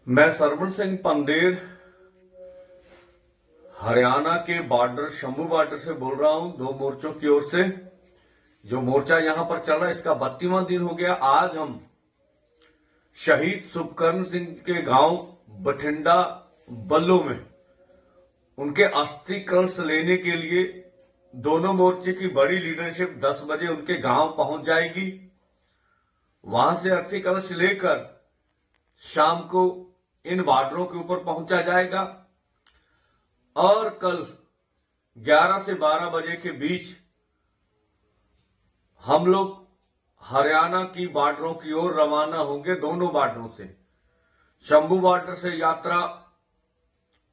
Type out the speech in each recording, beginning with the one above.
मैं सरवण सिंह पंदेर हरियाणा के border Shambhu border से बोल रहा हूं। दो मोर्चों की ओर से जो मोर्चा यहां पर चल रहा है इसका 32वां दिन हो गया। आज हम शहीद सुखकर्ण सिंह के गांव बठिंडा बल्लो में उनके अस्थि कलश लेने के लिए दोनों मोर्चे की बड़ी लीडरशिप 10 बजे उनके गांव पहुंच जाएगी। वहां से अस्थि कलश लेकर शाम को इन बॉर्डरों के ऊपर पहुंचा जाएगा और कल 11 से 12 बजे के बीच हम लोग हरियाणा की बॉर्डरों की ओर रवाना होंगे। दोनों बॉर्डरों से शंभू बॉर्डर से यात्रा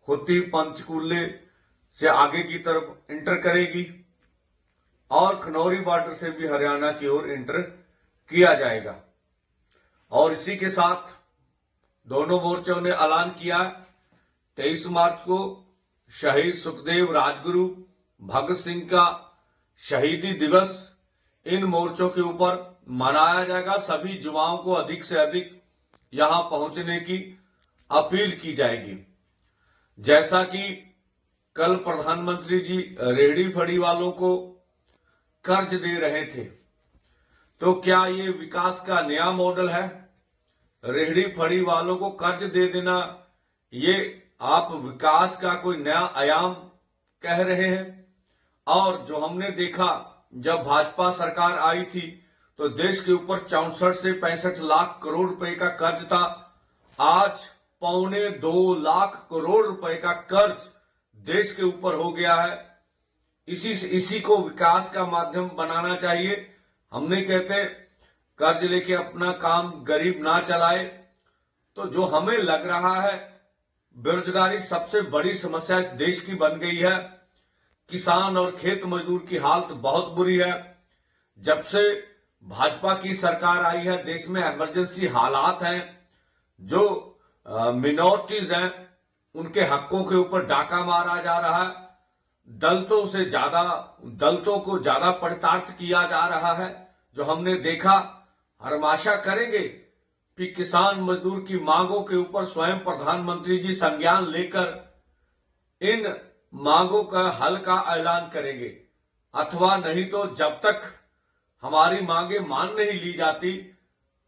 होती पंचकूले से आगे की तरफ इंटर करेगी और खनौरी बॉर्डर से भी हरियाणा की ओर इंटर किया जाएगा। और इसी के साथ दोनों मोर्चों ने ऐलान किया 23 मार्च को शहीद सुखदेव राजगुरु भगत सिंह का शहीदी दिवस इन मोर्चों के ऊपर मनाया जाएगा। सभी युवाओं को अधिक से अधिक यहां पहुंचने की अपील की जाएगी। जैसा कि कल प्रधानमंत्री जी रेहड़ी फड़ी वालों को कर्ज दे रहे थे, तो क्या ये विकास का नया मॉडल है? रेहड़ी फड़ी वालों को कर्ज दे देना, ये आप विकास का कोई नया आयाम कह रहे हैं? और जो हमने देखा जब भाजपा सरकार आई थी तो देश के ऊपर 64 से 65 लाख करोड़ रुपए का कर्ज था। आज 1.25 लाख करोड़ रुपए का कर्ज देश के ऊपर हो गया है। इसी को विकास का माध्यम बनाना चाहिए। हम नहीं कहते कर्ज लेके अपना काम गरीब ना चलाए। तो जो हमें लग रहा है बेरोजगारी सबसे बड़ी समस्या इस देश की बन गई है। किसान और खेत मजदूर की हालत बहुत बुरी है। जब से भाजपा की सरकार आई है देश में इमरजेंसी हालात हैं। जो मिनॉरिटीज हैं उनके हकों के ऊपर डाका मारा जा रहा है। दलितों को ज्यादा प्रताड़ित किया जा रहा है जो हमने देखा। हम आशा करेंगे कि किसान मजदूर की मांगों के ऊपर स्वयं प्रधानमंत्री जी संज्ञान लेकर इन मांगों का हल का ऐलान करेंगे, अथवा नहीं तो जब तक हमारी मांगे मान नहीं ली जाती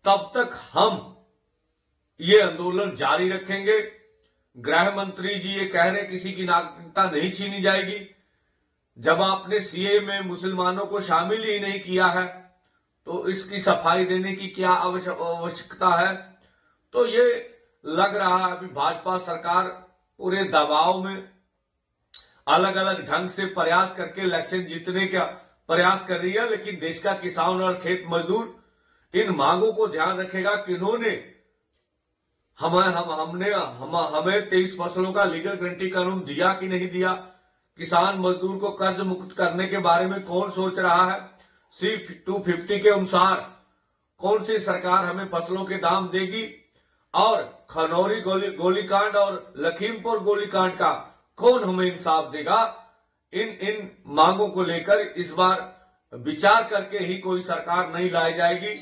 तब तक हम ये आंदोलन जारी रखेंगे। गृह मंत्री जी ये कह रहे किसी की नागरिकता नहीं छीनी जाएगी। जब आपने सीए में मुसलमानों को शामिल ही नहीं किया है तो इसकी सफाई देने की क्या आवश्यकता है? तो ये लग रहा है अभी भाजपा सरकार पूरे दबाव में अलग अलग ढंग से प्रयास करके इलेक्शन जीतने का प्रयास कर रही है। लेकिन देश का किसान और खेत मजदूर इन मांगों को ध्यान रखेगा कि इन्होंने हमें 23 फसलों का लीगल गारंटी कानून दिया कि नहीं दिया। किसान मजदूर को कर्ज मुक्त करने के बारे में कौन सोच रहा है? C-250 के अनुसार कौन सी सरकार हमें फसलों के दाम देगी? और खनौरी गोलीकांड और लखीमपुर गोलीकांड का कौन हमें इंसाफ देगा? इन मांगों को लेकर इस बार विचार करके ही कोई सरकार नहीं लाई जाएगी।